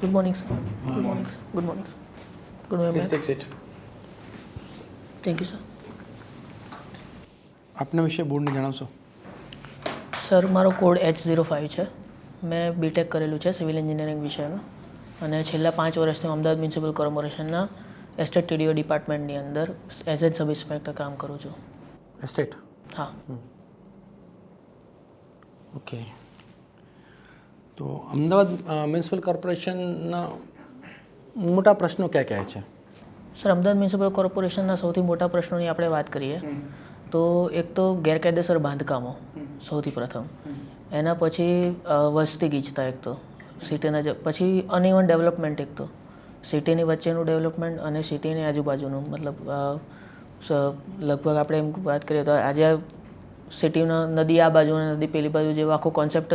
Good morning, sir. Good morning, sir. Good morning, sir. Good morning, please ma'am. Take seat. Thank you, sir. આપના વિશે બોર્ડને જણાવશો. Sir મારો code H05 છે. મેં બીટેક કરેલું છે સિવિલ એન્જિનિયરિંગ વિષયમાં અને છેલ્લા 5 વર્ષથી અમદાવાદ મ્યુનિસિપલ કોર્પોરેશનના એસ્ટેટ ટીડીઓ ડિપાર્ટમેન્ટની અંદર એઝ એ સબ ઇન્સ્પેક્ટર કામ કરું છું. એસ્ટેટ. હા. ઓકે. તો અમદાવાદ મ્યુનિસિપલ કોર્પોરેશનના મોટા પ્રશ્નો ક્યાં ક્યાં છે? સર અમદાવાદ મ્યુનિસિપલ કોર્પોરેશનના સૌથી મોટા પ્રશ્નોની આપણે વાત કરીએ તો એક તો ગેરકાયદેસર બાંધકામો સૌથી પ્રથમ, એના પછી વસ્તી ગીચતા એક તો સિટીના, પછી અનઇવન ડેવલપમેન્ટ એક તો સિટીની વચ્ચેનું ડેવલપમેન્ટ અને સિટીની આજુબાજુનું, મતલબ લગભગ આપણે એમ વાત કરીએ તો આજે સિટીના નદી આ બાજુ અને નદી પેલી બાજુ જેવો આખો કોન્સેપ્ટ જ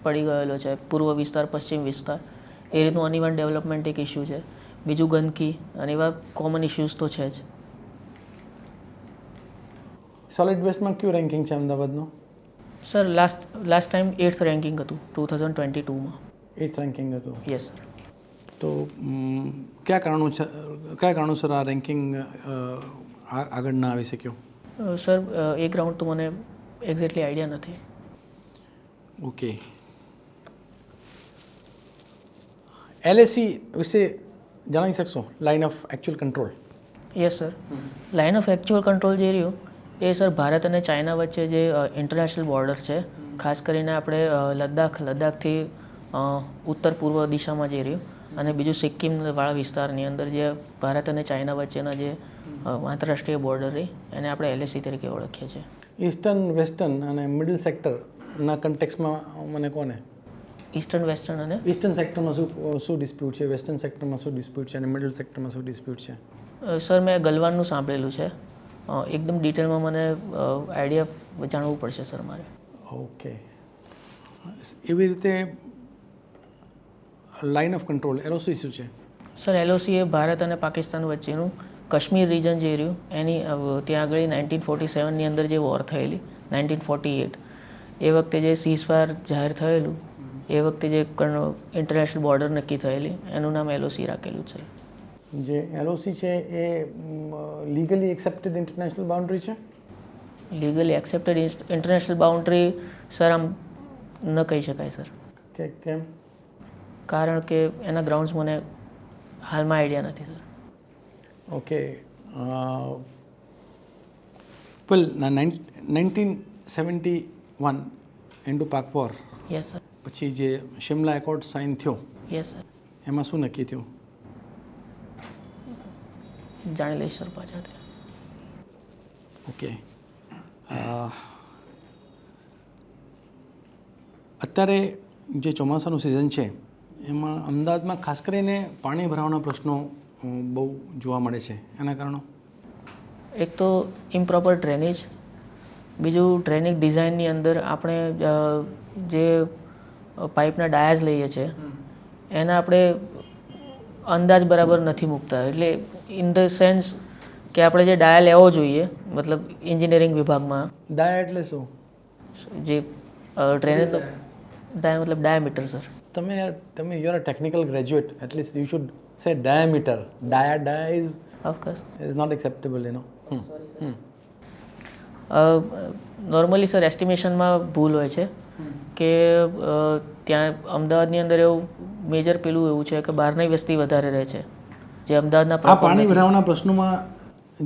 પડી ગયેલો છે, પૂર્વ વિસ્તાર પશ્ચિમ વિસ્તાર, એ રીતનું અનઇવન ડેવલપમેન્ટ એક ઇસ્યુ છે. બીજું ગંદકી અને એવા કોમન ઇશ્યુઝ તો છે જ. સોલિડ વેસ્ટમાં કયું રેન્કિંગ છે અમદાવાદનું? Sir last time 8th ranking હતું 2022માં. 8th રેન્કિંગ હતું. Yes sir. તો કયા કારણોસર આ રેન્કિંગ આગળ ના આવી શક્યો? સર એ ગ્રાઉન્ડ તો મને એક્ઝેક્ટલી આઈડિયા નથી. ઓકે. એલએસી વિશે જણાવી શકશો? Line of actual control. Yes sir. Line of actual control જે રહ્યું એ સર ભારત અને ચાઇના વચ્ચે જે ઇન્ટરનેશનલ બોર્ડર છે, ખાસ કરીને આપણે લદ્દાખથી ઉત્તર પૂર્વ દિશામાં જે રહ્યું, અને બીજું સિક્કિમવાળા વિસ્તારની અંદર જે ભારત અને ચાઇના વચ્ચેના જે આંતરરાષ્ટ્રીય બોર્ડર રહી એને આપણે એલએસી તરીકે ઓળખીએ છીએ. ઈસ્ટર્ન, વેસ્ટર્ન અને મિડલ સેક્ટરના કન્ટેક્સમાં મને કોને? ઈસ્ટર્ન, વેસ્ટર્ન અને ઈસ્ટર્ન સેક્ટરમાં શું ડિસ્પ્યુટ છે, વેસ્ટર્ન સેક્ટરમાં શું ડિસ્પ્યુટ છે અને મિડલ સેક્ટરમાં શું ડિસ્પ્યુટ છે? સર મેં ગલવાનનું સાંભળેલું છે. એકદમ ડિટેલમાં મને આઈડિયા જાણવું પડશે સર મારે. ઓકે. એવી રીતે લાઇન ઓફ કંટ્રોલ એલઓસી શું છે? સર એલઓસી એ ભારત અને પાકિસ્તાન વચ્ચેનું કાશ્મીર રીજન જે રહ્યું એની ત્યાં આગળ 1947ની અંદર જે વોર થયેલી 1948, એ વખતે જે સીઝફાયર જાહેર થયેલું, એ વખતે જે ઇન્ટરનેશનલ બોર્ડર નક્કી થયેલી એનું નામ એલઓસી રાખેલું છે. જે એલઓસી છે એ લીગલી એક્સેપ્ટેડ ઇન્ટરનેશનલ બાઉન્ડ્રી છે? Legally accepted international boundary sir આમ ન કહી શકાય સર. કેમ? કારણ કે એના ગ્રાઉન્ડ્સ મને હાલમાં આઈડિયા નથી સર. ઓકે. વેલ, 1971 ઇન્ડો પાક વોર યસ સર. પછી જે શિમલા એકોર્ડ સાઇન થયો, યસ સર. એમાં શું નક્કી થયું? જાણી લઈશ સર પાછળથી. ઓકે. અત્યારે જે ચોમાસાનું સિઝન છે એમાં અમદાવાદમાં ખાસ કરીને પાણી ભરાવાના પ્રશ્નો બહુ જોવા મળે છે. એના કારણો? એક તો ઇમ્પ્રોપર ડ્રેનેજ, બીજું ડ્રેનેજ ડિઝાઇનની અંદર આપણે જે પાઇપના ડાયાઝ લઈએ છીએ એના આપણે અંદાજ બરાબર નથી મૂકતા. એટલે ઇન ધ સેન્સ કે આપણે જે ડાયા લેવો જોઈએ, મતલબ એન્જિનિયરિંગ વિભાગમાં ડાયા એટલે શું? જે ડ્રેનેજ ડાયા મતલબ ડાયામીટર સર. તમે you are a technical graduate, at least you should say diameter. Dia is of course not acceptable, you know. Normally sir એસ્ટિમેશનમાં ભૂલ હોય છે કે ત્યાં અમદાવાદની અંદર એવું મેજર પેલું એવું છે કે બહારની વસ્તી વધારે રહે છે જે અમદાવાદના આ પાણી ભરાવાના પ્રશ્નોમાં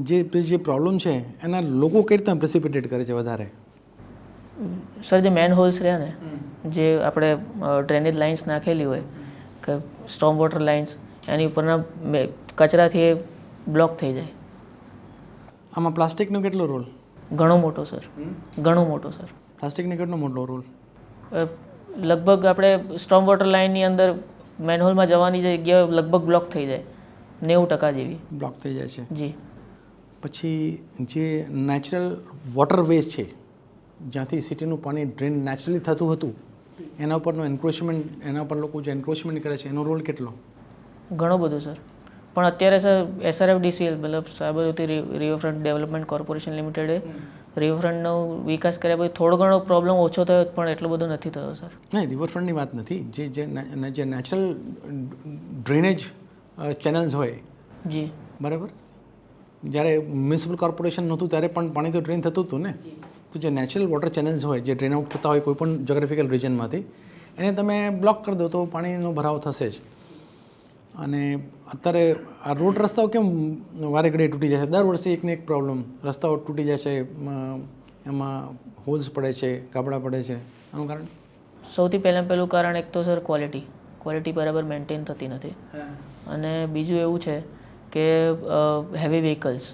જે પ્રોબ્લેમ છે એના લોકો કઈ રીતના પ્રેસિપિટેટ કરે છે વધારે? સર જે મેન હોલ્સ રહ્યા ને, જે આપણે ડ્રેનેજ લાઇન્સ નાખેલી હોય કે સ્ટોમ વોટર લાઇન્સ, એની ઉપરના કચરાથી એ બ્લોક થઈ જાય. આમાં પ્લાસ્ટિકનો કેટલો રોલ? ઘણો મોટો સર, ઘણો મોટો સર. પ્લાસ્ટિકનો કેટલો મોટો રોલ? લગભગ આપણે સ્ટોમ વોટર લાઇનની અંદર મેનહોલમાં જવાની જગ્યા લગભગ બ્લોક થઈ જાય 90% જેવી બ્લોક થઈ જાય છે. જી. પછી જે નેચરલ વોટર વેઝ છે, જ્યાંથી સિટીનું પાણી ડ્રેન નેચરલી થતું હતું, એના ઉપરનો એન્ક્રોચમેન્ટ, એના પર લોકો જે એન્ક્રોચમેન્ટ કરે છે એનો રોલ કેટલો? ઘણો બધો સર. પણ અત્યારે સર SRFDCL મતલબ સાબરમતી રિવરફ્રન્ટ ડેવલપમેન્ટ કોર્પોરેશન લિમિટેડે રિવરફ્રન્ટનો વિકાસ કર્યા પછી થોડો ઘણો પ્રોબ્લેમ ઓછો થયો પણ એટલો બધો નથી થયો સર. નહીં, રિવરફ્રન્ટની વાત નથી. જે નેચરલ ડ્રેનેજ ચેનલ્સ હોય, જી બરાબર, જ્યારે મ્યુનિસિપલ કોર્પોરેશન નહોતું ત્યારે પણ પાણી તો ડ્રેન થતું હતું ને. તો જે નેચરલ વોટર ચેનલ્સ હોય, જે ડ્રેન આઉટ થતા હોય કોઈ પણ જોગ્રાફિકલ રિજનમાંથી, એને તમે બ્લોક કરી દો તો પાણીનો ભરાવ થશે જ. અને અત્યારે આ રોડ રસ્તાઓ કેમ વારે ઘડીએ તૂટી જાય છે? દર વર્ષે એકને એક પ્રોબ્લેમ, રસ્તાઓ તૂટી જાય છે, એમાં હોલ્સ પડે છે, ગાબડા પડે છે. આનું કારણ સૌથી પહેલું કારણ એક તો સર ક્વોલિટી બરાબર મેન્ટેન થતી નથી. અને બીજું એવું છે કે હેવી વ્હીકલ્સ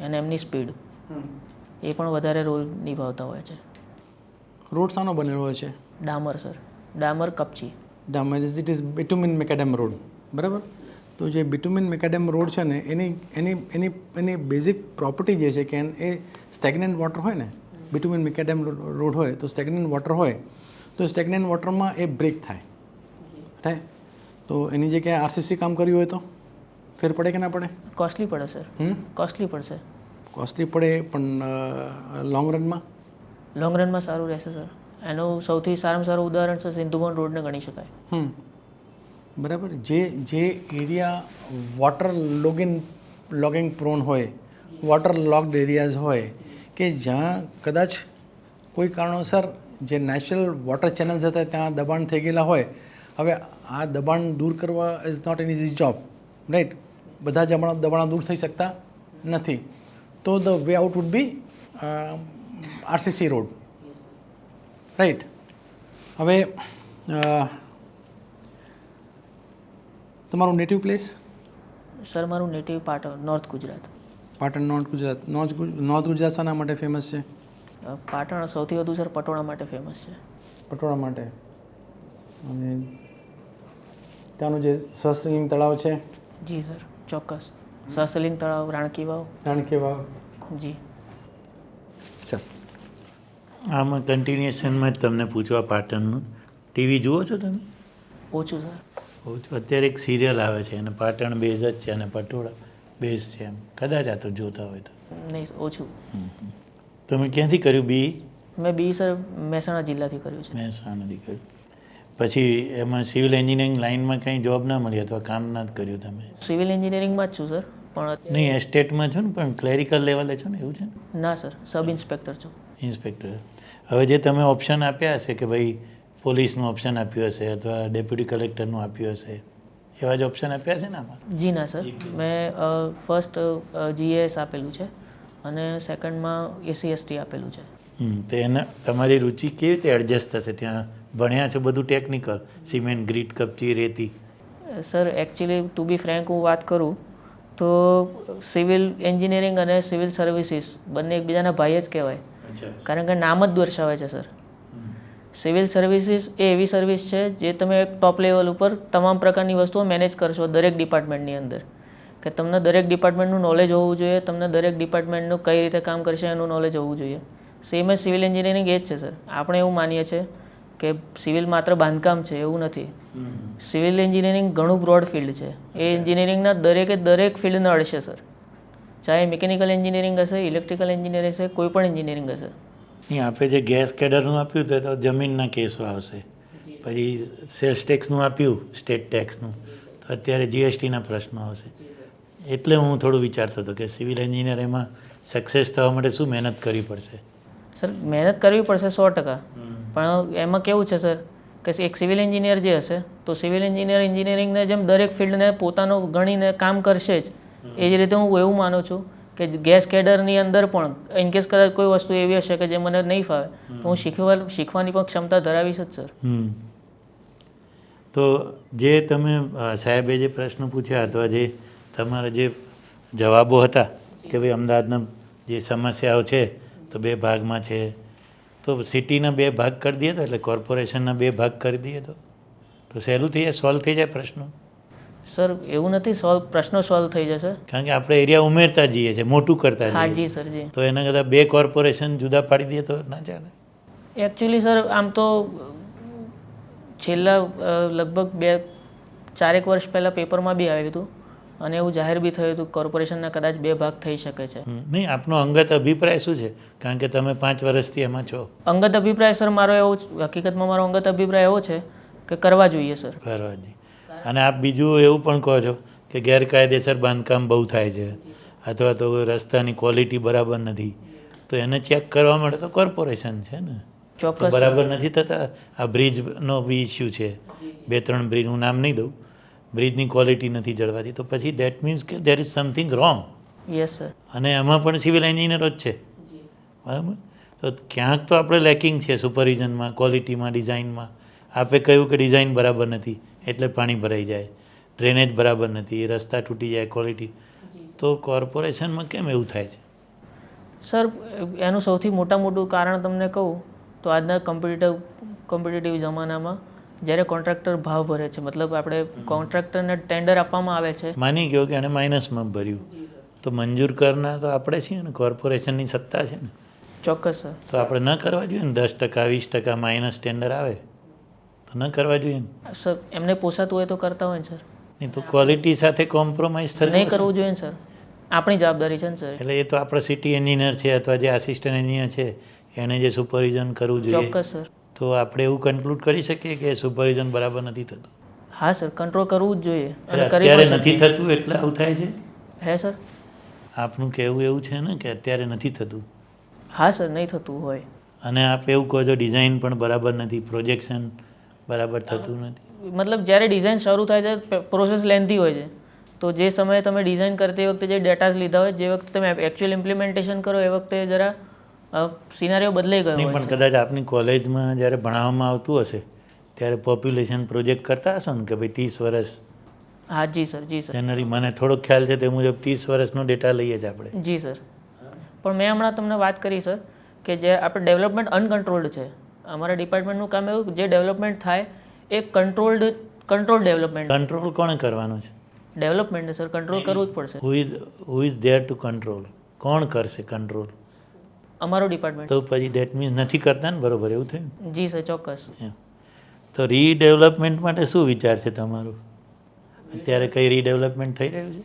અને એમની સ્પીડ એ પણ વધારે રોલ નિભાવતા હોય છે. રોડ શાનો બનેલો હોય છે? ડામર સર, ડામર કપચી. ડામર ઇટ ઇઝ બિટુમિન મેકેડેમ રોડ, બરાબર. તો જે બિટુમિન મેકેડેમ રોડ છે ને એની બેઝિક પ્રોપર્ટી જે છે કે એ સ્ટેગ્નન્ટ વોટર હોય ને, બિટુમિન મેકેડેમ રોડ હોય તો સ્ટેગ્નન્ટ વોટર હોય તો સ્ટેગ્નન્ટ વોટરમાં એ બ્રેક થાય. તો એની જગ્યાએ આરસીસી કામ કર્યું હોય તો ફેર પડે કે ના પડે? કોસ્ટલી પડે સર, કોસ્ટલી પડશે. કોસ્ટલી પડે પણ લોંગ રનમાં સારું રહેશે સર. એનું સૌથી સારામાં સારું ઉદાહરણ છે સિંધુબોન રોડને ગણી શકાય. બરાબર. જે એરિયા વોટર લોગિંગ પ્રોન હોય, વોટર લોગ્ડ એરિયાઝ હોય, કે જ્યાં કદાચ કોઈ કારણોસર જે નેચરલ વોટર ચેનલ્સ હતા ત્યાં દબાણ થઈ ગયેલા હોય. હવે આ દબાણ દૂર કરવા is not an easy job, right. બધા જ દબાણો દૂર થઈ શકતા નથી. તો the way out would be RCC road, right. હવે તમારું નેટિવ પ્લેસ? સર મારું નેટિવ Patan, north Gujarat. Patan, north Gujarat. North Gujarat શાના માટે ફેમસ છે? પાટણ સૌથી વધુ સર પટોળા માટે ફેમસ છે. પટોળા માટે. અને ત્યાંનું જે સહસ્ત્રલિંગ તળાવ છે? જી સર, ચોક્કસ. સહસ્ત્રલિંગ તળાવ, રાણકી વાવ. જી. ચાલ, આમાં કન્ટિન્યુએશનમાં જ તમને પૂછવા પાટણનું, ટીવી જુઓ છો તમે? ઓછું સર. ઓછું. અત્યારે એક સિરિયલ આવે છે અને પાટણ બેઝ જ છે અને પટોળા બેઝ છે, એમ કદાચ આ તો જોતા હોય તો. નહીં, ઓછું. તમે ક્યાંથી કર્યું બી? મેં બી સર મહેસાણા જિલ્લાથી કર્યું છે. મહેસાણાથી કર્યું. પછી એમાં સિવિલ એન્જિનિયરિંગ લાઇનમાં કંઈ જોબ ના મળી અથવા કામ ના જ કર્યું તમે? સિવિલ એન્જિનિયરિંગમાં જ છું સર. પણ નહીં, એસ્ટેટમાં છો ને, પણ ક્લેરિકલ લેવલે છો ને, એવું છે ને? ના સર, સબ ઇન્સ્પેક્ટર છું. ઇન્સ્પેક્ટર. હવે જે તમે ઓપ્શન આપ્યા હશે કે ભાઈ પોલીસનું ઓપ્શન આપ્યું હશે અથવા ડેપ્યુટી કલેક્ટરનું આપ્યું હશે, એવા જ ઓપ્શન આપ્યા છે ને આમાં? જી ના સર, મેં ફર્સ્ટ જીએસ આપેલું છે અને સેકન્ડમાં એસસી આપેલું છે. તો એને તમારી રુચિ કેવી રીતે એડજસ્ટ થશે? ત્યાં ભણ્યા છો બધું ટેકનિકલ, સિમેન્ટ, ગ્રીટ, કપચી, રેતી. સર એકચ્યુઅલી ટુ બી ફ્રેન્ક હું વાત કરું તો સિવિલ એન્જિનિયરિંગ અને સિવિલ સર્વિસીસ બંને એકબીજાના ભાઈ જ કહેવાય. કારણ કે નામ જ દર્શાવે છે સર. સિવિલ સર્વિસીસ એ એવી સર્વિસ છે જે તમે એક ટોપ લેવલ ઉપર તમામ પ્રકારની વસ્તુઓ મેનેજ કરશો દરેક ડિપાર્ટમેન્ટની અંદર. કે તમને દરેક ડિપાર્ટમેન્ટનું નોલેજ હોવું જોઈએ, તમને દરેક ડિપાર્ટમેન્ટનું કઈ રીતે કામ કરશે એનું નોલેજ હોવું જોઈએ. સેમ એઝ સિવિલ એન્જિનિયરિંગ એ જ છે સર. આપણે એવું માનીએ છીએ કે સિવિલ માત્ર બાંધકામ છે, એવું નથી. સિવિલ એન્જિનિયરિંગ ઘણું બ્રોડ ફિલ્ડ છે. એ એન્જિનિયરિંગના દરેક ફિલ્ડને અડશે સર. ચાહે મિકેનિકલ એન્જિનિયરિંગ હશે, ઇલેક્ટ્રિકલ એન્જિનિયરિંગ હશે, કોઈ પણ એન્જિનિયરિંગ હશે. નહીં, આપણે જે ગેસ કેડરનું આપ્યું તો જમીનના કેસો આવશે. પછી સેલ્સ ટેક્સનું આપ્યું, સ્ટેટ ટેક્સનું, તો અત્યારે જીએસટીના પ્રશ્નો આવશે. એટલે હું થોડું વિચારતો હતો કે સિવિલ એન્જિનિયર એમાં સક્સેસ થવા માટે શું મહેનત કરવી પડશે? સર મહેનત કરવી પડશે 100%. પણ એમાં કેવું છે સર કે એક સિવિલ એન્જિનિયર જે હશે તો સિવિલ એન્જિનિયરિંગને જેમ દરેક ફિલ્ડને પોતાનો ગણીને કામ કરશે જ, એ જ રીતે હું એવું માનું છું કે ગેસ કેડરની અંદર પણ ઇનકેસ કદાચ કોઈ વસ્તુ એવી હશે કે જે મને નહીં ફાવે તો હું શીખવાની પણ ક્ષમતા ધરાવીશ જ સર. તો જે તમે સાહેબે જે પ્રશ્ન પૂછ્યા અથવા જે તમારા જે જવાબો હતા કે ભાઈ અમદાવાદના જે સમસ્યાઓ છે તો 2 ભાગમાં છે, તો સિટીના 2 ભાગ કરી દઈએ તો, એટલે કોર્પોરેશનના 2 ભાગ કરી દઈએ તો સહેલું થઈ જાય, સોલ્વ થઈ જાય પ્રશ્નો? સર એવું નથી પ્રશ્નો સોલ્વ થઈ જશે. કારણ કે આપણે એરિયા ઉમેરતા જઈએ છીએ, મોટું કરતા હા જઈએ. જી સર, જી. તો એના કરતાં 2 કોર્પોરેશન જુદા પાડી દઈએ તો ના ચાલે? એકચ્યુઅલી સર આમ તો છેલ્લા લગભગ 4-1 વર્ષ પહેલાં પેપરમાં બી આવ્યું હતું અને એવું જાહેર બી થયું હતું કોર્પોરેશનના કદાચ 2 ભાગ થઈ શકે છે. નહીં, આપનો અંગત અભિપ્રાય શું છે? કારણ કે તમે 5 વર્ષથી એમાં છો. અંગત અભિપ્રાય સર મારો એવો હકીકતમાં મારો અંગત અભિપ્રાય એવો છે કે કરવા જોઈએ સર. ફરવાજી, અને આપ બીજું એવું પણ કહો છો કે ગેરકાયદેસર બાંધકામ બહુ થાય છે, અથવા તો રસ્તાની ક્વોલિટી બરાબર નથી, તો એને ચેક કરવા માટે તો કોર્પોરેશન છે ને. તો ચોક્કસ બરાબર નથી થતા. આ બ્રિજનો બી ઇસ્યુ છે, 2-3 બ્રિજ, હું નામ નહીં દઉં, બ્રિજની ક્વોલિટી નથી જળવાતી, તો પછી દેટ મીન્સ કે there is something wrong. Yes sir. અને એમાં પણ સિવિલ એન્જિનિયરો જ છે, બરાબર. તો ક્યાંક તો આપણે લેકિંગ છે સુપરવિઝનમાં, ક્વોલિટીમાં, ડિઝાઇનમાં. આપે કહ્યું કે ડિઝાઇન બરાબર નથી એટલે પાણી ભરાઈ જાય, ડ્રેનેજ બરાબર નથી, રસ્તા તૂટી જાય, ક્વોલિટી. તો કોર્પોરેશનમાં કેમ એવું થાય છે? સર એનું સૌથી મોટું કારણ તમને કહું તો આજના કોમ્પિટિટિવ જમાનામાં જ્યારે કોન્ટ્રાક્ટર ભાવ ભરે છે, મતલબ આપણે કોન્ટ્રાક્ટરને ટેન્ડર આપવામાં આવે છે. માની ગયો કે એણે માઇનસમાં ભર્યું, તો મંજૂર કરનાર તો આપણે છીએ ને, કોર્પોરેશનની સત્તા છે ને. ચોક્કસ સર. તો આપણે ન કરવા જોઈએ ને? 10%, 20% માઇનસ ટેન્ડર આવે તો ન કરવા જોઈએ ને? સર એમને પોસાતું હોય તો કરતા હોય ને સર. નહીં તો ક્વોલિટી સાથે કોમ્પ્રોમાઇઝ થતું નહીં કરવું જોઈએ ને સર, આપણી જવાબદારી છે ને સર. એટલે એ તો આપણે સિટી એન્જિનિયર છે અથવા જે આસિસ્ટન્ટ એન્જિનિયર છે એને જે સુપરવિઝન કરવું જોઈએ. ચોક્કસ સર. તો આપણે એવું કન્ક્લુડ કરી શકીએ કે સુપરવિઝન બરાબર નથી થતું. હા સર, કંટ્રોલ કરવું જ જોઈએ અને અત્યારે નથી થતું એટલે આવું થાય છે. હે સર? આપનું કહેવું એવું છે ને કે અત્યારે નથી થતું. હા સર, નહીં થતું હોય. અને આપ એવું કહો છો ડિઝાઇન પણ બરાબર નથી, પ્રોજેક્શન બરાબર થતું નથી. મતલબ જ્યારે ડિઝાઇન શરૂ થાય છે પ્રોસેસ લેન્થી હોય છે, તો જે સમયે તમે ડિઝાઇન કરતી વખતે જે ડેટાઝ લીધા હોય, જે વખતે તમે એકચ્યુઅલ ઇમ્પ્લિમેન્ટેશન કરો એ વખતે જરા સિનારીઓ બદલાઈ ગયો નહીં, હોય પણ છે. કદાચ આપની કોલેજમાં જ્યારે ભણાવવામાં આવતું હશે ત્યારે પોપ્યુલેશન પ્રોજેક્ટ કરતા હશો ને કે ભાઈ 30 વર્ષ. હા જી સર. જી સર. જનરલી મને થોડોક ખ્યાલ છે તે મુજબ 30 વર્ષનો ડેટા લઈએ છીએ આપણે. જી સર. પણ મેં હમણાં તમને વાત કરી સર કે જે આપણે ડેવલપમેન્ટ અનકન્ટ્રોલ્ડ છે. અમારા ડિપાર્ટમેન્ટનું કામ એવું જે ડેવલપમેન્ટ થાય એ કંટ્રોલ ડેવલપમેન્ટ. કંટ્રોલ કોણે કરવાનું છે? ડેવલપમેન્ટ સર કંટ્રોલ કરવું જ પડશે. Who is there two control? કોણ કરશે કંટ્રોલ? અમારું ડિપાર્ટમેન્ટ. તો પછી દેટ મીન્સ નથી કરતા ને, બરોબર એવું થયું? જી સર, ચોક્કસ. તો રીડેવલપમેન્ટ માટે શું વિચાર છે તમારું? અત્યારે કઈ રીડેવલપમેન્ટ થઈ રહ્યું છે?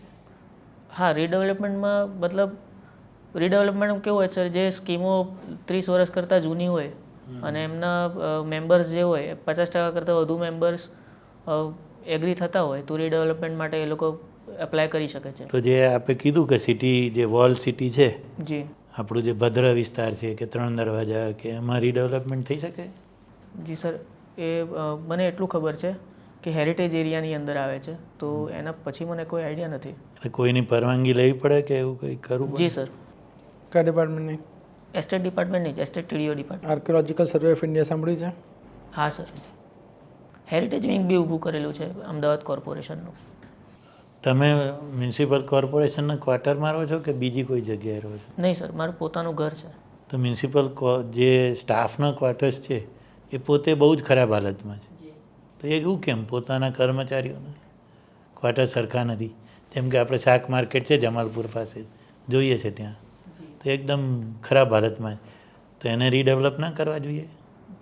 હા, રીડેવલપમેન્ટમાં મતલબ રીડેવલપમેન્ટ કેવું હોય સર, જે સ્કીમો 30 વર્ષ કરતાં જૂની હોય અને એમના મેમ્બર્સ જે હોય 50% કરતાં વધુ મેમ્બર્સ એગ્રી થતા હોય તો રીડેવલપમેન્ટ માટે એ લોકો એપ્લાય કરી શકે છે. તો જે આપણે કીધું કે સિટી, જે વોલ સિટી છે, જી, આપણું જે ભદ્ર વિસ્તાર છે કે 3 દરવાજા, કે એમાં રીડેવલપમેન્ટ થઈ શકે? જી સર, એ મને એટલું ખબર છે કે હેરિટેજ એરિયાની અંદર આવે છે, તો એના પછી મને કોઈ આઈડિયા નથી. એટલે કોઈની પરવાનગી લેવી પડે કે એવું કંઈ કરવું? જી સર. કયા ડિપાર્ટમેન્ટની? એસ્ટેટ ડિપાર્ટમેન્ટ નહીં, estate TDO department. Archaeological survey of India સાંભળ્યું છે? હા સર. હેરિટેજ વિંગ બી ઊભું કરેલું છે અમદાવાદ કોર્પોરેશનનું. તમે મ્યુનિસિપલ કોર્પોરેશનના ક્વાર્ટરમાં રહો છો કે બીજી કોઈ જગ્યાએ રહો છો? નહીં સર, મારું પોતાનું ઘર છે. તો મ્યુનિસિપલ જે સ્ટાફના ક્વાર્ટર્સ છે એ પોતે બહુ જ ખરાબ હાલતમાં છે. તો એ એવું કેમ? પોતાના કર્મચારીઓના ક્વાર્ટર સરખા નથી? જેમ કે આપણે શાક માર્કેટ છે જમાલપુર પાસે, જોઈએ છે ત્યાં, તો એકદમ ખરાબ હાલતમાં. તો એને રીડેવલપ ના કરવા જોઈએ?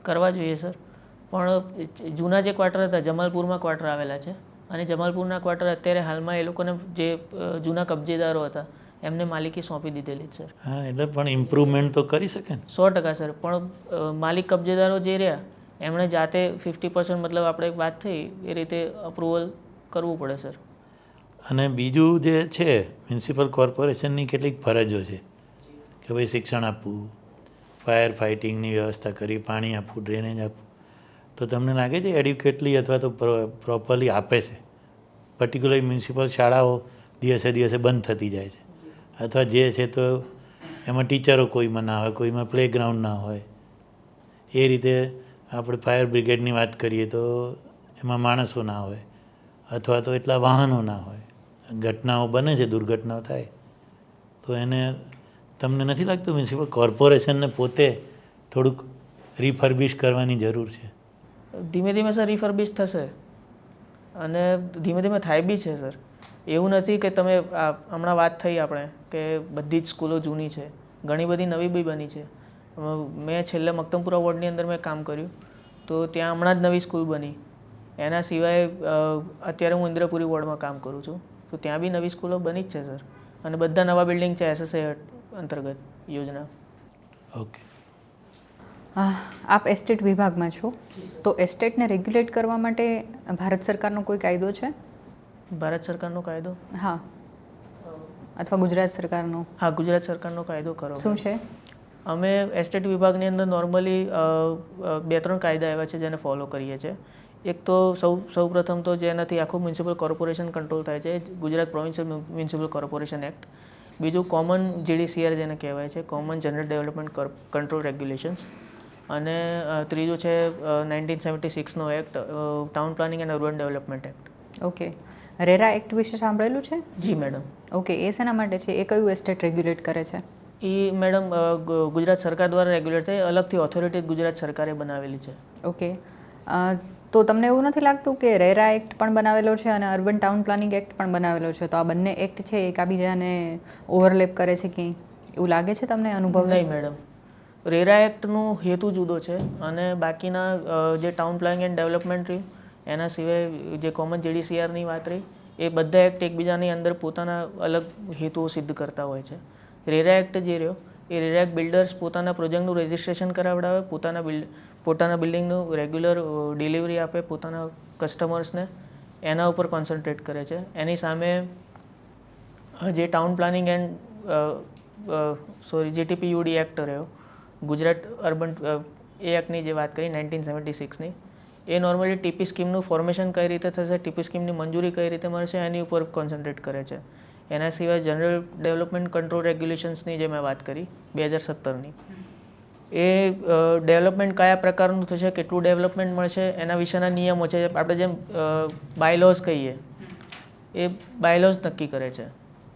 કરવા જોઈએ સર, પણ જૂના જે ક્વાર્ટર હતા જમાલપુરમાં ક્વાર્ટર આવેલા છે અને જમાલપુરના ક્વાર્ટર અત્યારે હાલમાં એ લોકોને જે જૂના કબજેદારો હતા એમને માલિકી સોંપી દીધેલી છે સર. હા, એટલે પણ ઇમ્પ્રુવમેન્ટ તો કરી શકે ને? 100% સર, પણ માલિક કબજેદારો જે રહ્યા એમણે જાતે 50% મતલબ આપણે વાત થઈ એ રીતે અપ્રુવલ કરવું પડે સર. અને બીજું જે છે, મ્યુનિસિપલ કોર્પોરેશનની કેટલીક ફરજો છે કે ભાઈ શિક્ષણ આપવું, ફાયર ફાઇટિંગની વ્યવસ્થા કરી, પાણી આપવું, ડ્રેનેજ આપવું. તો તમને લાગે છે એડ્યુકેટલી અથવા તો પ્રોપરલી આપે છે? પર્ટિક્યુલર મ્યુનિસિપલ શાળાઓ દિવસે દિવસે બંધ થતી જાય છે, અથવા જે છે તો એમાં ટીચરો કોઈમાં ના હોય, કોઈમાં પ્લેગ્રાઉન્ડ ના હોય. એ રીતે આપણે ફાયર બ્રિગેડની વાત કરીએ તો એમાં માણસો ના હોય, અથવા તો એટલા વાહનો ના હોય. ઘટનાઓ બને છે, દુર્ઘટનાઓ થાય, તો એને તમને નથી લાગતું મ્યુનિસિપલ કોર્પોરેશનને પોતે થોડુંક રિફર્બિશ કરવાની જરૂર છે? ધીમે ધીમે સર રિફર્બિશ થશે અને ધીમે ધીમે થાય બી છે સર. એવું નથી કે તમે હમણાં વાત થઈ આપણે કે બધી જ સ્કૂલો જૂની છે, ઘણી બધી નવી બી બની છે. મેં છેલ્લે મક્તમપુરા વોર્ડની અંદર મેં કામ કર્યું તો ત્યાં હમણાં જ નવી સ્કૂલ બની. એના સિવાય અત્યારે હું ઇન્દ્રપુરી વોર્ડમાં કામ કરું છું તો ત્યાં બી નવી સ્કૂલો બની જ છે સર, અને બધા નવા બિલ્ડિંગ છે SSA અંતર્ગત યોજના. ઓકે. આપ એસ્ટેટ વિભાગમાં છો, તો એસ્ટેટને રેગ્યુલેટ કરવા માટે ભારત સરકારનો કોઈ કાયદો છે? ભારત સરકારનો કાયદો? હા, અથવા ગુજરાત સરકારનો? હા, ગુજરાત સરકારનો કાયદો કરો. શું છે? અમે એસ્ટેટ વિભાગની અંદર નોર્મલી 2-3 કાયદા એવા છે જેને ફોલો કરીએ છીએ. એક તો સૌ પ્રથમ તો જેનાથી આખું મ્યુનિસિપલ કોર્પોરેશન કંટ્રોલ થાય છે, Gujarat provincial municipal corporation act. બીજું કોમન GDCR જેને કહેવાય છે, common general development control regulations. અને ત્રીજું છે 1976નો act, town planning and urban development act. Okay. RERA act વિશે સાંભળેલું છે? જી મેડમ. ઓકે, એ શેના માટે છે? એ કયું એસ્ટેટ રેગ્યુલેટ કરે છે? એ મેડમ ગુજરાત સરકાર દ્વારા રેગ્યુલેટ થાય, અલગથી ઓથોરિટી ગુજરાત સરકારે બનાવેલી છે. ઓકે. તો તમને એવું નથી લાગતું કે રેરા એક્ટ પણ બનાવેલો છે અને અર્બન ટાઉન પ્લાનિંગ એક્ટ પણ બનાવેલો છે, તો આ બંને એક્ટ છે એકાબીજાને ઓવરલેપ કરે છે કે એવું લાગે છે તમને અનુભવ? નહીં મેડમ, રેરા એક્ટનું હેતુ જુદો છે અને બાકીના જે ટાઉન પ્લાનિંગ એન્ડ ડેવલપમેન્ટ રહ્યું, એના સિવાય જે કોમન GDCRની વાત રહી, એ બધા એક્ટ એકબીજાની અંદર પોતાના અલગ હેતુઓ સિદ્ધ કરતા હોય છે. રેરા એક્ટ જે રહ્યો એ રેરા એક્ટ બિલ્ડર્સ પોતાના પ્રોજેક્ટનું રજિસ્ટ્રેશન કરાવડાવે, પોતાના બિલ્ડિંગનું રેગ્યુલર ડિલિવરી આપે પોતાના કસ્ટમર્સને, એના ઉપર કોન્સન્ટ્રેટ કરે છે. એની સામે જે town planning and GTPUD act રહ્યો, ગુજરાત અર્બન એ એક્ટની જે વાત કરી 1976ની, એ નોર્મલી TP સ્કીમનું ફોર્મેશન કઈ રીતે થશે, TP સ્કીમની મંજૂરી કઈ રીતે મળશે, એની ઉપર કોન્સન્ટ્રેટ કરે છે. એના સિવાય જનરલ ડેવલપમેન્ટ કંટ્રોલ રેગ્યુલેશન્સની જે મેં વાત કરી 2017ની, એ ડેવલપમેન્ટ કયા પ્રકારનું થશે, કેટલું ડેવલપમેન્ટ મળશે, એના વિશેના નિયમો છે. આપણે જેમ બાયલોઝ કહીએ, એ બાયલોઝ નક્કી કરે છે.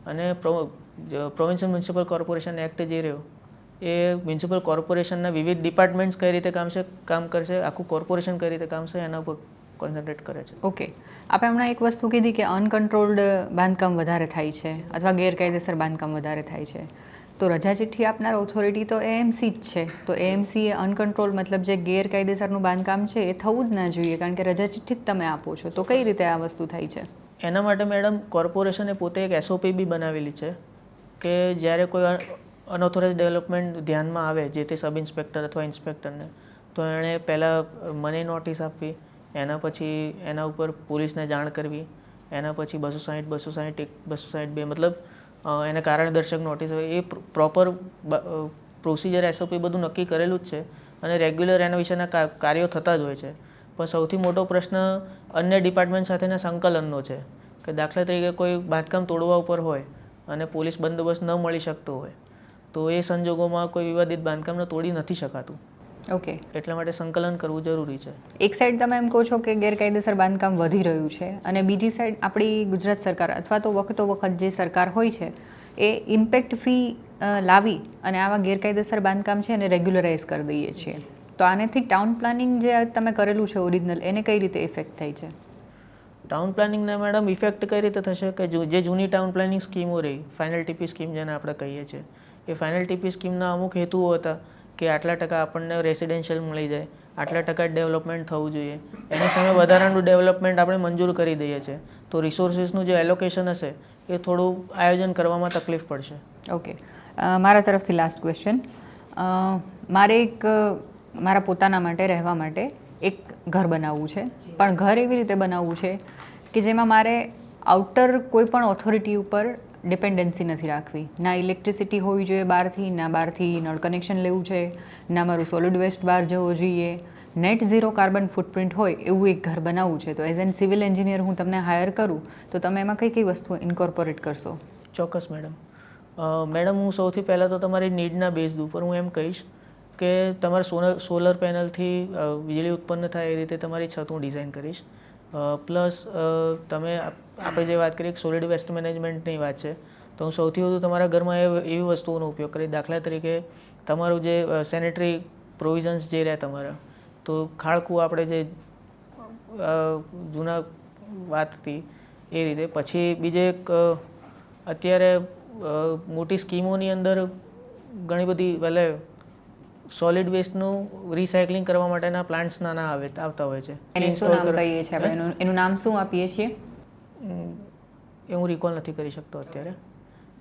અને પ્રોવિન્શિયલ મ્યુનિસિપલ કોર્પોરેશન એક્ટ જે રહ્યો, એ મ્યુનિસિપલ કોર્પોરેશનના વિવિધ ડિપાર્ટમેન્ટ્સ કઈ રીતે કામ કરશે, આખું કોર્પોરેશન કઈ રીતે કામ છે, એના ઉપર કોન્સન્ટ્રેટ કરે છે. ઓકે. આપણે હમણાં એક વસ્તુ કીધી કે અનકન્ટ્રોલ્ડ બાંધકામ વધારે થાય છે અથવા ગેરકાયદેસર બાંધકામ વધારે થાય છે, તો રજા ચિઠ્ઠી આપનાર ઓથોરિટી તો AMC જ છે. તો AMC એ અનકન્ટ્રોલ મતલબ જે ગેરકાયદેસરનું બાંધકામ છે એ થવું જ ના જોઈએ, કારણ કે રજા ચિઠ્ઠી જ તમે આપો છો, તો કઈ રીતે આ વસ્તુ થાય છે? એના માટે મેડમ કોર્પોરેશને પોતે એક SOP બી બનાવેલી છે કે જ્યારે કોઈ અનઓથોરાઇઝ ડેવલપમેન્ટ ધ્યાનમાં આવે જે તે સબ ઇન્સ્પેક્ટર અથવા ઇન્સ્પેક્ટરને, તો એણે પહેલાં મને નોટિસ આપવી, એના પછી એના ઉપર પોલીસને જાણ કરવી, એના પછી 260, 262 મતલબ એને કારણદર્શક નોટિસ હોય, એ પ્રોપર પ્રોસિજર SOP બધું નક્કી કરેલું જ છે અને રેગ્યુલર એના વિશેના કાર્યો થતા જ હોય છે. પણ સૌથી મોટો પ્રશ્ન અન્ય ડિપાર્ટમેન્ટ સાથેના સંકલનનો છે કે દાખલા તરીકે કોઈ બાંધકામ તોડવા ઉપર હોય અને પોલીસ બંદોબસ્ત ન મળી શકતો હોય, તો એ સંજોગોમાં કોઈ વિવાદિત બાંધકામને તોડી નથી શકાતું. ઓકે. એટલા માટે સંકલન કરવું જરૂરી છે. એક સાઈડ તમે એમ કહો છો કે ગેરકાયદેસર બાંધકામ વધી રહ્યું છે અને બીજી સાઈડ આપણી ગુજરાત સરકાર અથવા તો વખતો વખત જે સરકાર હોય છે એ ઇમ્પેક્ટ ફી લાવી અને આવા ગેરકાયદેસર બાંધકામ છે એને રેગ્યુલરાઇઝ કરી દઈએ છીએ, તો આનેથી ટાઉન પ્લાનિંગ જે તમે કરેલું છે ઓરિજિનલ, એને કઈ રીતે ઇફેક્ટ થાય છે? ટાઉન પ્લાનિંગને મેડમ ઇફેક્ટ કઈ રીતે થશે કે જે જૂની ટાઉન પ્લાનિંગ સ્કીમો રહી, ફાઇનલ TP સ્કીમ જેને આપણે કહીએ છીએ, એ ફાઇનલ TP સ્કીમના અમુક હેતુઓ હતા કે આટલા ટકા આપણને રેસિડેન્શિયલ મળી જાય, આટલા ટકા ડેવલપમેન્ટ થવું જોઈએ, એની સામે વધારાનું ડેવલપમેન્ટ આપણે મંજૂર કરી દઈએ છીએ, તો રિસોર્સિસનું જે એલોકેશન હશે એ થોડું આયોજન કરવામાં તકલીફ પડશે. ઓકે. મારા તરફથી લાસ્ટ ક્વેશ્ચન. મારે મારા પોતાના માટે રહેવા માટે એક ઘર બનાવવું છે, પણ ઘર એવી રીતે બનાવવું છે કે જેમાં મારે આઉટર કોઈ પણ ઓથોરિટી ઉપર ડિપેન્ડન્સી નથી રાખવી. ના ઇલેક્ટ્રિસિટી હોવી જોઈએ બહારથી, ના બહારથી નળ કનેક્શન લેવું છે, ના મારું સોલિડ વેસ્ટ બહાર જવો જોઈએ, નેટ ઝીરો કાર્બન ફૂટપ્રિન્ટ હોય એવું એક ઘર બનાવવું છે. તો એઝ એન સિવિલ એન્જિનિયર હું તમને હાયર કરું તો તમે એમાં કઈ કઈ વસ્તુઓ ઇન્કોર્પોરેટ કરશો? ચોક્કસ મેડમ. મેડમ હું સૌથી પહેલાં તો તમારી નીડના બેઝ ઉપર હું એમ કહીશ કે તમારે સોલર પેનલથી વીજળી ઉત્પન્ન થાય એ રીતે તમારી છત હું ડિઝાઇન કરીશ. પ્લસ તમે આપણે જે વાત કરીએ સોલિડ વેસ્ટ મેનેજમેન્ટની વાત છે, તો હું સૌથી વધુ તમારા ઘરમાં એવી વસ્તુઓનો ઉપયોગ કરીશ. દાખલા તરીકે તમારું જે સેનેટરી પ્રોવિઝન્સ જે રહે તમારા, તો ખાળકૂ આપણે જે જૂના વાત હતી એ રીતે. પછી બીજે એક અત્યારે મોટી સ્કીમોની અંદર ઘણી બધી ભલે સોલિડ વેસ્ટનું રિસાયકલિંગ કરવા માટેના પ્લાન્ટ્સ નાના આવતા હોય છે. એનું શું નામ કહીએ છીએ આપણે? એનું નામ શું આપીએ છીએ? એ હું રિકોલ નથી કરી શકતો અત્યારે,